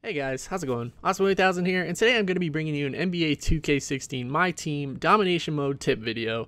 Hey guys, how's it going? Awesome1000 here, and today I'm going to be bringing you an NBA 2K16 My Team Domination Mode tip video.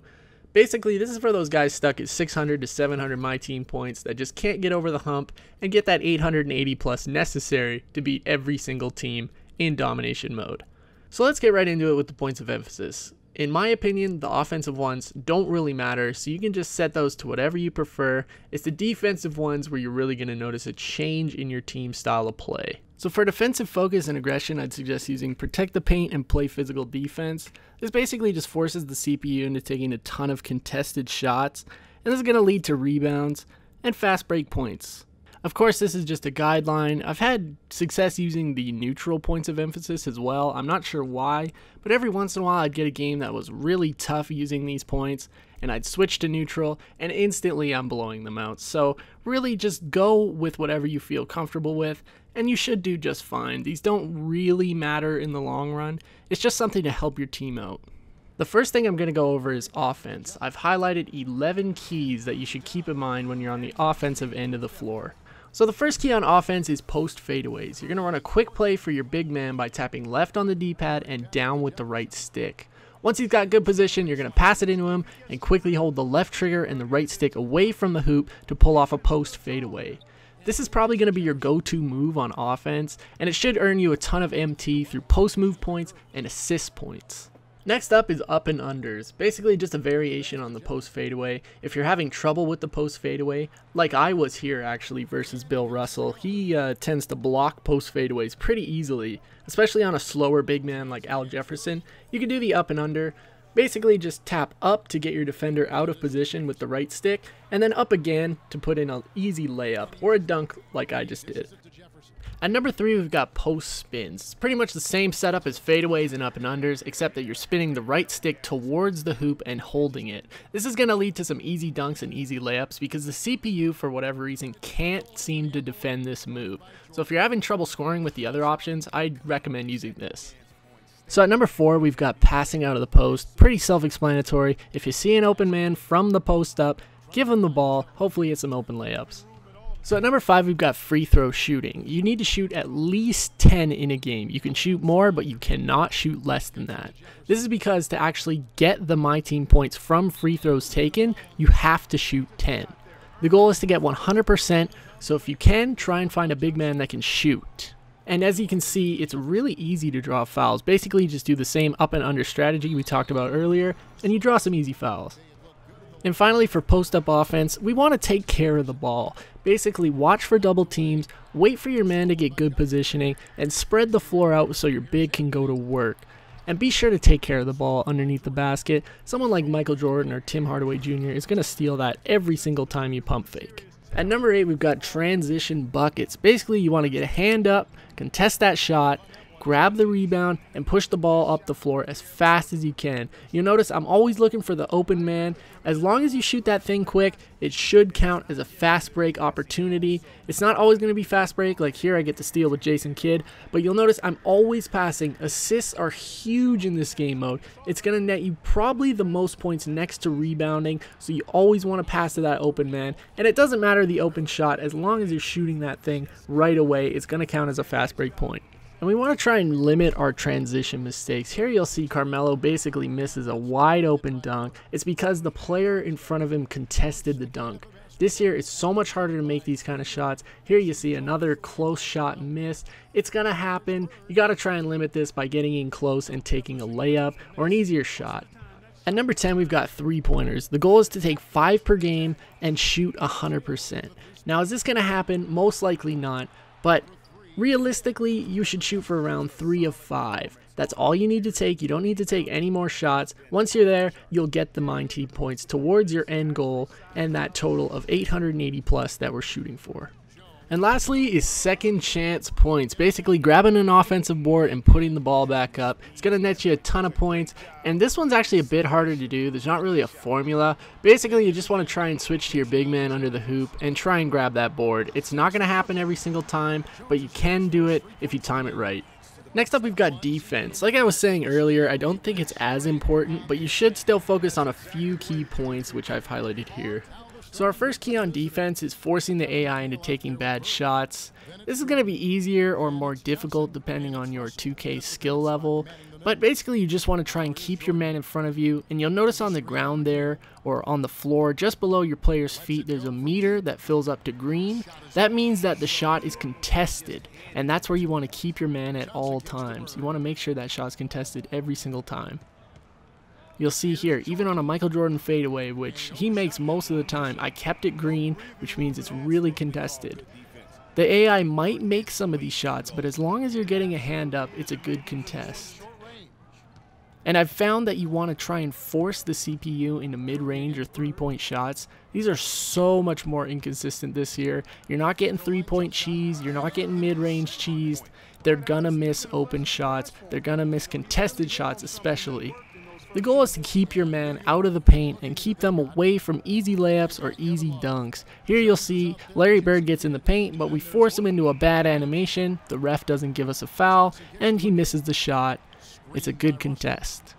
Basically, this is for those guys stuck at 600 to 700 My Team points that just can't get over the hump and get that 880 plus necessary to beat every single team in Domination Mode. So let's get right into it with the points of emphasis. In my opinion, the offensive ones don't really matter, so you can just set those to whatever you prefer. It's the defensive ones where you're really going to notice a change in your team style of play. So for defensive focus and aggression, I'd suggest using Protect the Paint and Play Physical Defense. This basically just forces the CPU into taking a ton of contested shots, and this is going to lead to rebounds and fast break points. Of course, this is just a guideline. I've had success using the neutral points of emphasis as well. I'm not sure why, but every once in a while I'd get a game that was really tough using these points, and I'd switch to neutral, and instantly I'm blowing them out. So really just go with whatever you feel comfortable with, and you should do just fine. These don't really matter in the long run. It's just something to help your team out. The first thing I'm going to go over is offense. I've highlighted 11 keys that you should keep in mind when you're on the offensive end of the floor. So the first key on offense is post fadeaways. You're going to run a quick play for your big man by tapping left on the D-pad and down with the right stick. Once he's got good position, you're going to pass it into him and quickly hold the left trigger and the right stick away from the hoop to pull off a post fadeaway. This is probably going to be your go-to move on offense, and it should earn you a ton of MT through post move points and assist points. Next up is up and unders, basically just a variation on the post fadeaway. If you're having trouble with the post fadeaway, like I was here actually versus Bill Russell, he tends to block post fadeaways pretty easily, especially on a slower big man like Al Jefferson. You can do the up and under. Basically just tap up to get your defender out of position with the right stick, and then up again to put in an easy layup or a dunk like I just did. At number 3, we've got post spins. It's pretty much the same setup as fadeaways and up and unders, except that you're spinning the right stick towards the hoop and holding it. This is going to lead to some easy dunks and easy layups because the CPU, for whatever reason, can't seem to defend this move. So if you're having trouble scoring with the other options, I'd recommend using this. So at number 4, we've got passing out of the post. Pretty self-explanatory. If you see an open man from the post up, give him the ball. Hopefully it's some open layups. So at number 5, we've got free throw shooting. You need to shoot at least 10 in a game. You can shoot more, but you cannot shoot less than that. This is because to actually get the My Team points from free throws taken, you have to shoot 10. The goal is to get 100%, so if you can, try and find a big man that can shoot. And as you can see, it's really easy to draw fouls. Basically, just do the same up and under strategy we talked about earlier, and you draw some easy fouls. And finally, for post-up offense, we want to take care of the ball. Basically, watch for double teams, wait for your man to get good positioning, and spread the floor out so your big can go to work. And be sure to take care of the ball underneath the basket. Someone like Michael Jordan or Tim Hardaway Jr. is going to steal that every single time you pump fake. At number 8, we've got transition buckets. Basically, you want to get a hand up, contest that shot, grab the rebound, and push the ball up the floor as fast as you can. You'll notice I'm always looking for the open man. As long as you shoot that thing quick, it should count as a fast break opportunity. It's not always going to be fast break, like here I get to steal with Jason Kidd, but you'll notice I'm always passing. Assists are huge in this game mode. It's going to net you probably the most points next to rebounding, so you always want to pass to that open man. And it doesn't matter the open shot, as long as you're shooting that thing right away, it's going to count as a fast break point. And we want to try and limit our transition mistakes. Here you'll see Carmelo basically misses a wide open dunk. It's because the player in front of him contested the dunk. This year it's so much harder to make these kind of shots. Here you see another close shot missed. It's going to happen. You got to try and limit this by getting in close and taking a layup or an easier shot. At number 10, we've got 3-pointers. The goal is to take 5 per game and shoot 100%. Now, is this going to happen? Most likely not, but realistically, you should shoot for around 3 of 5. That's all you need to take. You don't need to take any more shots. Once you're there, you'll get the My Team points towards your end goal and that total of 880 plus that we're shooting for. And lastly is second chance points. Basically grabbing an offensive board and putting the ball back up. It's going to net you a ton of points. And this one's actually a bit harder to do. There's not really a formula. Basically, you just want to try and switch to your big man under the hoop and try and grab that board. It's not going to happen every single time, but you can do it if you time it right. Next up, we've got defense. Like I was saying earlier, I don't think it's as important, but you should still focus on a few key points, which I've highlighted here. So our first key on defense is forcing the AI into taking bad shots. This is going to be easier or more difficult depending on your 2K skill level, but basically you just want to try and keep your man in front of you, and you'll notice on the ground there or on the floor just below your player's feet there's a meter that fills up to green. That means that the shot is contested, and that's where you want to keep your man at all times. You want to make sure that shot's contested every single time. You'll see here, even on a Michael Jordan fadeaway, which he makes most of the time, I kept it green, which means it's really contested. The AI might make some of these shots, but as long as you're getting a hand up, it's a good contest. And I've found that you want to try and force the CPU into mid-range or three-point shots. These are so much more inconsistent this year. You're not getting three-point cheese, you're not getting mid-range cheese. They're gonna miss open shots, they're gonna miss contested shots especially. The goal is to keep your man out of the paint and keep them away from easy layups or easy dunks. Here you'll see Larry Bird gets in the paint, but we force him into a bad animation. The ref doesn't give us a foul, and he misses the shot. It's a good contest.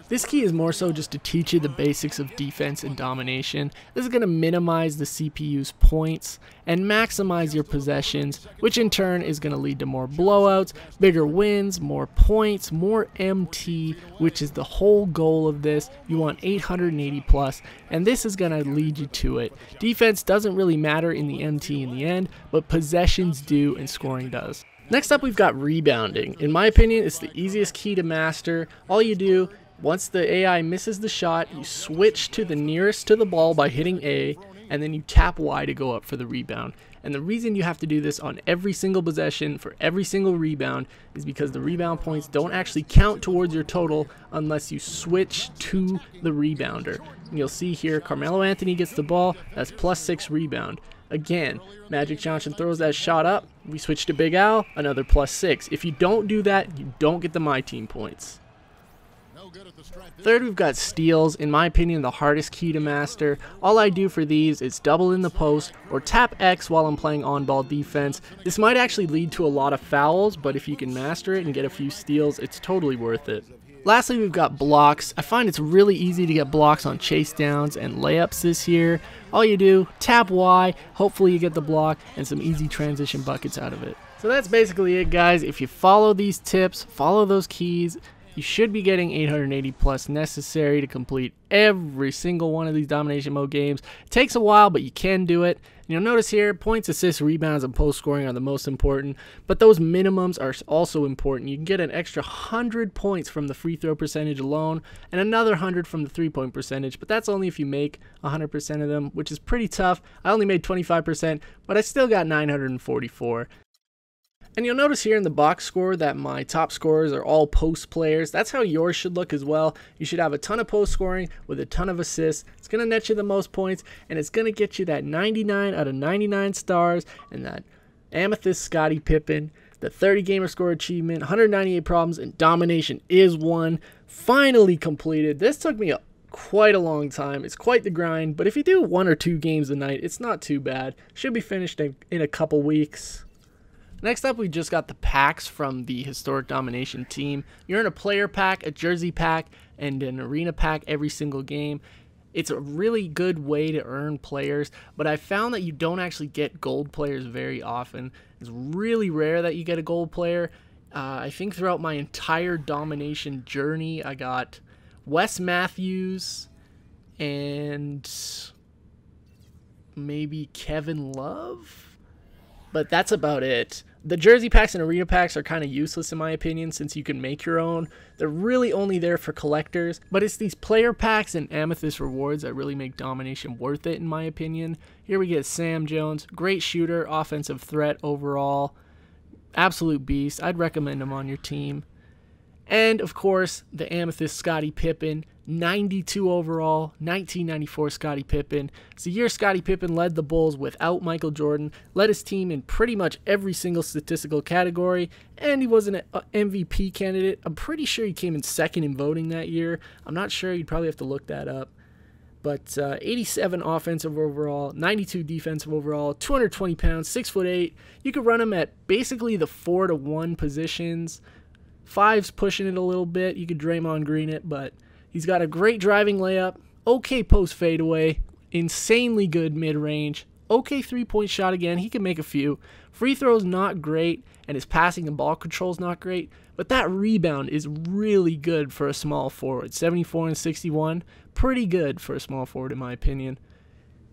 This key is more so just to teach you the basics of defense and domination. This is going to minimize the CPU's points and maximize your possessions, which in turn is going to lead to more blowouts, bigger wins, more points, more MT, which is the whole goal of this. You want 880 plus, and this is going to lead you to it. Defense doesn't really matter in the MT in the end, but possessions do and scoring does. Next up, we've got rebounding. In my opinion, it's the easiest key to master. All you do, once the AI misses the shot, you switch to the nearest to the ball by hitting A, and then you tap Y to go up for the rebound. And the reason you have to do this on every single possession for every single rebound is because the rebound points don't actually count towards your total unless you switch to the rebounder. And you'll see here, Carmelo Anthony gets the ball, that's +6 rebound. Again, Magic Johnson throws that shot up, we switch to Big Al, another +6. If you don't do that, you don't get the My Team points. Third, we've got steals. In my opinion, the hardest key to master. All I do for these is double in the post or tap X while I'm playing on-ball defense. This might actually lead to a lot of fouls, but if you can master it and get a few steals, it's totally worth it. Lastly, we've got blocks. I find it's really easy to get blocks on chase downs and layups this year. All you do, tap Y, hopefully you get the block and some easy transition buckets out of it. So that's basically it, guys. If you follow these tips, follow those keys, you should be getting 880 plus necessary to complete every single one of these domination mode games. It takes a while, but you can do it. And you'll notice here, points, assists, rebounds, and post scoring are the most important, but those minimums are also important. You can get an extra 100 points from the free throw percentage alone, and another 100 from the 3-point percentage, but that's only if you make 100% of them, which is pretty tough. I only made 25%, but I still got 944. And you'll notice here in the box score that my top scorers are all post players. That's how yours should look as well. You should have a ton of post scoring with a ton of assists. It's going to net you the most points, and it's going to get you that 99 out of 99 stars and that Amethyst Scottie Pippen, the 30 gamer score achievement, 198 problems, and domination is one. Finally completed. This took me quite a long time. It's quite the grind, but if you do 1 or 2 games a night, it's not too bad. Should be finished in a couple weeks. Next up, we just got the packs from the Historic Domination team. You earn a player pack, a jersey pack, and an arena pack every single game. It's a really good way to earn players, but I found that you don't actually get gold players very often. It's really rare that you get a gold player. I think throughout my entire Domination journey, I got Wes Matthews and maybe Kevin Love, but that's about it. The jersey packs and arena packs are kind of useless in my opinion since you can make your own. They're really only there for collectors, but it's these player packs and Amethyst rewards that really make Domination worth it in my opinion. Here we get Sam Jones, great shooter, offensive threat overall, absolute beast. I'd recommend him on your team. And of course, the Amethyst Scottie Pippen, 92 overall, 1994 Scottie Pippen. It's the year Scottie Pippen led the Bulls without Michael Jordan, led his team in pretty much every single statistical category, and he was an MVP candidate. I'm pretty sure he came in second in voting that year. I'm not sure, you'd probably have to look that up. But 87 offensive overall, 92 defensive overall, 220 pounds, 6'8". You could run him at basically the 4-to-1 positions. 5's pushing it a little bit. You could Draymond Green it, but he's got a great driving layup, okay post fadeaway, insanely good mid-range. Okay, three-point shot again. He can make a few. Free throws not great, and his passing and ball control's not great. But that rebound is really good for a small forward. 74 and 61, pretty good for a small forward in my opinion.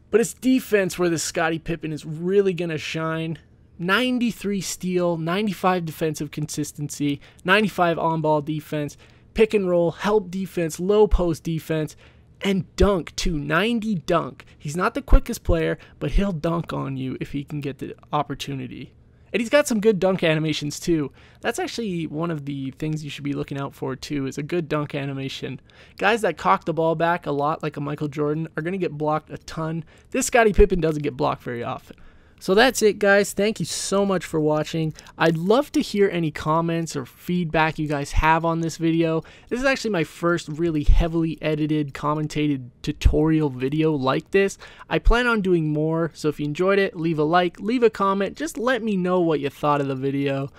But it's defense where this Scottie Pippen is really going to shine. 93 steal, 95 defensive consistency, 95 on-ball defense, pick and roll, help defense, low post defense, and dunk too. 90 dunk. He's not the quickest player, but he'll dunk on you if he can get the opportunity. And he's got some good dunk animations too. That's actually one of the things you should be looking out for too, is a good dunk animation. Guys that cock the ball back a lot like a Michael Jordan are going to get blocked a ton. This Scottie Pippen doesn't get blocked very often. So that's it, guys. Thank you so much for watching. I'd love to hear any comments or feedback you guys have on this video. This is actually my first really heavily edited, commentated tutorial video like this. I plan on doing more, so if you enjoyed it, leave a like, leave a comment, just let me know what you thought of the video.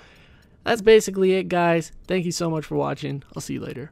That's basically it, guys. Thank you so much for watching. I'll see you later.